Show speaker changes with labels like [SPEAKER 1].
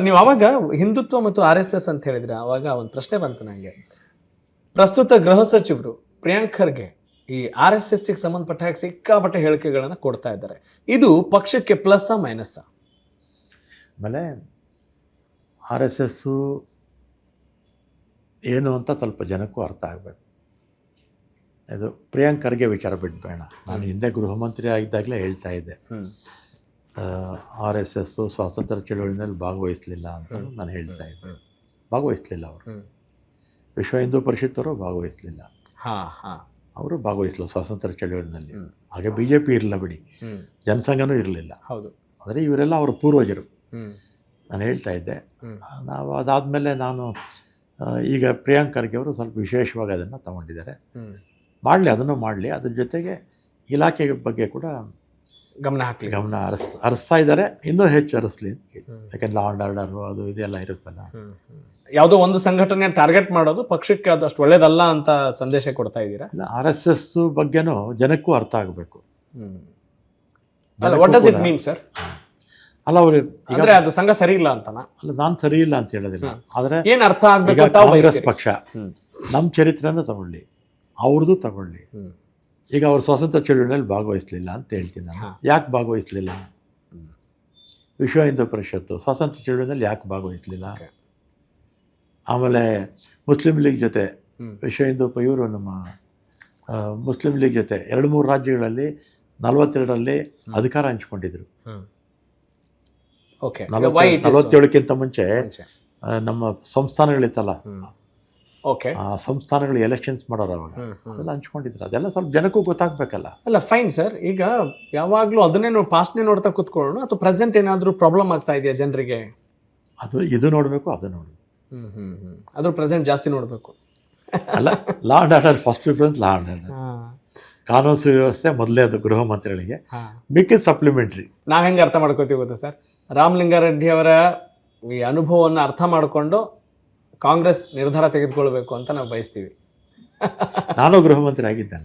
[SPEAKER 1] ನೀವು ಅವಾಗ ಹಿಂದುತ್ವ ಮತ್ತು RSS ಅಂತ ಹೇಳಿದ್ರೆ ಅವಾಗ ಒಂದು ಪ್ರಶ್ನೆ ಬಂತು ನನಗೆ. ಪ್ರಸ್ತುತ ಗೃಹ ಸಚಿವರು ಪ್ರಿಯಾಂಕ್ ಖರ್ಗೆ ಈ RSSಗೆ ಸಂಬಂಧಪಟ್ಟ ಹಾಗೆ ಸಿಕ್ಕಾಪಟ್ಟೆ ಹೇಳಿಕೆಗಳನ್ನು ಕೊಡ್ತಾ ಇದ್ದಾರೆ. ಇದು ಪಕ್ಷಕ್ಕೆ ಪ್ಲಸ್ಸಾ ಮೈನಸ್ಸಾ?
[SPEAKER 2] ಆಮೇಲೆ RSS ಏನು ಅಂತ ಸ್ವಲ್ಪ ಜನಕ್ಕೂ ಅರ್ಥ ಆಗಬೇಕು. ಇದು ಪ್ರಿಯಾಂಕ್ ಖರ್ಗೆ ವಿಚಾರ ಬಿಡಬೇಡ. ನಾನು ಹಿಂದೆ ಗೃಹ ಮಂತ್ರಿ ಆಗಿದ್ದಾಗಲೇ ಹೇಳ್ತಾ ಇದ್ದೆ, RSS ಸ್ವಾತಂತ್ರ್ಯ ಚಳವಳಿನಲ್ಲಿ ಭಾಗವಹಿಸಲಿಲ್ಲ ಅಂತ ನಾನು ಹೇಳ್ತಾ ಇದ್ದೆ. ಭಾಗವಹಿಸಲಿಲ್ಲ ಅವರು. ವಿಶ್ವ ಹಿಂದೂ ಪರಿಷತ್ತವರು ಭಾಗವಹಿಸಲಿಲ್ಲ, ಅವರು ಭಾಗವಹಿಸಲಿಲ್ಲ ಸ್ವಾತಂತ್ರ್ಯ ಚಳವಳಿನಲ್ಲಿ. ಹಾಗೆ BJP ಇರಲಿಲ್ಲ ಬಿಡಿ, ಜನಸಂಘನೂ ಇರಲಿಲ್ಲ.
[SPEAKER 1] ಹೌದು.
[SPEAKER 2] ಆದರೆ ಇವರೆಲ್ಲ ಅವರ ಪೂರ್ವಜರು. ನಾನು ಹೇಳ್ತಾ ಇದ್ದೆ. ನಾವು ಅದಾದಮೇಲೆ ನಾನು ಈಗ ಪ್ರಿಯಾಂಕ್ ಖರ್ಗೆ ಅವರು ಸ್ವಲ್ಪ ವಿಶೇಷವಾಗಿ ಅದನ್ನು ತಗೊಂಡಿದ್ದಾರೆ. ಮಾಡಲಿ, ಅದನ್ನು ಮಾಡಲಿ. ಅದ್ರ ಜೊತೆಗೆ ಇಲಾಖೆ ಬಗ್ಗೆ ಕೂಡ ಗಮನ ಹರಿಸ್ತಾ ಇದ್ದಾರೆ. ಇನ್ನೂ ಹೆಚ್ಚು ಹರಿಸ್ಲಿ ಅಂತ ಕೇಳಿ. ಯಾಕೆಂದ್ರೆ ಲಾ ಆ್ಯಂಡ್ ಆರ್ಡರು ಅದು ಇದೆಲ್ಲ ಇರುತ್ತಲ್ಲ.
[SPEAKER 1] ಯಾವುದೋ ಒಂದು ಸಂಘಟನೆ ಟಾರ್ಗೆಟ್ ಮಾಡೋದು ಪಕ್ಷಕ್ಕೆ ಅದು ಅಷ್ಟು ಒಳ್ಳೇದಲ್ಲ ಅಂತ ಸಂದೇಶ ಕೊಡ್ತಾ ಇದ್ದೀರಾ?
[SPEAKER 2] ಇಲ್ಲ, RSS ಬಗ್ಗೆನೂ ಜನಕ್ಕೂ ಅರ್ಥ ಆಗಬೇಕು.
[SPEAKER 1] What does it mean sir?
[SPEAKER 2] ಅಲ್ಲ, ಅವರು
[SPEAKER 1] ಅಂದ್ರೆ ಅದು ಸಂಘ ಸರಿ ಇಲ್ಲ ಅಂತನಾ?
[SPEAKER 2] ಅಲ್ಲ, ನಾನು ಸರಿ ಇಲ್ಲ ಅಂತ ಹೇಳೋದಿಲ್ಲ. ಆದರೆ
[SPEAKER 1] ಏನು ಅರ್ಥ ಆಗಬೇಕು?
[SPEAKER 2] ಕಾಂಗ್ರೆಸ್ ಪಕ್ಷ ನಮ್ಮ ಚರಿತ್ರೆನೂ ತಗೊಳ್ಳಿ, ಅವ್ರದ್ದು ತಗೊಳ್ಳಿ. ಈಗ ಅವರು ಸ್ವಾತಂತ್ರ್ಯ ಚಳವಳಿಯಲ್ಲಿ ಭಾಗವಹಿಸಲಿಲ್ಲ ಅಂತ ಹೇಳ್ತೀನಿ ನಾನು. ಯಾಕೆ ಭಾಗವಹಿಸಲಿಲ್ಲ? ವಿಶ್ವ ಹಿಂದೂ ಪರಿಷತ್ತು ಸ್ವಾತಂತ್ರ್ಯ ಚಳವಳಿಯಲ್ಲಿ ಯಾಕೆ ಭಾಗವಹಿಸಲಿಲ್ಲ? ಆಮೇಲೆ ಮುಸ್ಲಿಂ ಲೀಗ್ ಜೊತೆ ವಿಶ್ವ ಹಿಂದೂ ಇವರು ನಮ್ಮ ಮುಸ್ಲಿಂ ಲೀಗ್ ಜೊತೆ 2-3 ರಾಜ್ಯಗಳಲ್ಲಿ 42ರಲ್ಲಿ ಅಧಿಕಾರ ಹಂಚ್ಕೊಂಡಿದ್ರು. 47ಕ್ಕಿಂತ ಮುಂಚೆ ನಮ್ಮ ಸಂಸ್ಥಾನಗಳಿತ್ತಲ್ಲ, ಆ ಸಂಸ್ಥಾನಗಳು ಎಲೆಕ್ಷನ್ಸ್ ಮಾಡೋರು ಅವಾಗ ಅದೆಲ್ಲ ಹಂಚ್ಕೊಂಡಿದ್ರು. ಅದೆಲ್ಲ ಸ್ವಲ್ಪ ಜನಕ್ಕೂ ಗೊತ್ತಾಗಬೇಕಲ್ಲ.
[SPEAKER 1] ಅಲ್ಲ, ಫೈನ್ ಸರ್. ಈಗ ಯಾವಾಗಲೂ ಅದನ್ನೇ ಪಾಸ್ಟ್ನೇ ನೋಡ್ತಾ ಕೂತ್ಕೊಳ್ಳೋಣ ಅಥವಾ ಪ್ರೆಸೆಂಟ್ ಏನಾದರೂ ಪ್ರಾಬ್ಲಮ್ ಆಗ್ತಾ ಇದೆಯಾ ಜನರಿಗೆ?
[SPEAKER 2] ಇದು ನೋಡಬೇಕು, ಅದು ನೋಡಬೇಕು.
[SPEAKER 1] ಅದ್ರ ಪ್ರೆಸೆಂಟ್ ಜಾಸ್ತಿ ನೋಡಬೇಕು.
[SPEAKER 2] ಅಲ್ಲ, law and order first preference. Law and order, ಕಾನೂನು ಸುವ್ಯವಸ್ಥೆ ಮೊದಲೇ ಅದು ಗೃಹ ಮಂತ್ರಿಗಳಿಗೆ, ಮಿಕ್ಕಿದ ಸಪ್ಲಿಮೆಂಟ್ರಿ.
[SPEAKER 1] ನಾವು ಹೆಂಗೆ ಅರ್ಥ ಮಾಡ್ಕೋತೀವಿ ಗೊತ್ತಾ ಸರ್? ರಾಮಲಿಂಗಾರೆಡ್ಡಿ ಅವರ ಈ ಅನುಭವವನ್ನು ಅರ್ಥ ಮಾಡಿಕೊಂಡು ಕಾಂಗ್ರೆಸ್ ನಿರ್ಧಾರ ತೆಗೆದುಕೊಳ್ಬೇಕು ಅಂತ ನಾವು ಬಯಸ್ತೀವಿ.
[SPEAKER 2] ನಾನು ಗೃಹ ಮಂತ್ರಿ ಆಗಿದ್ದೇನೆ.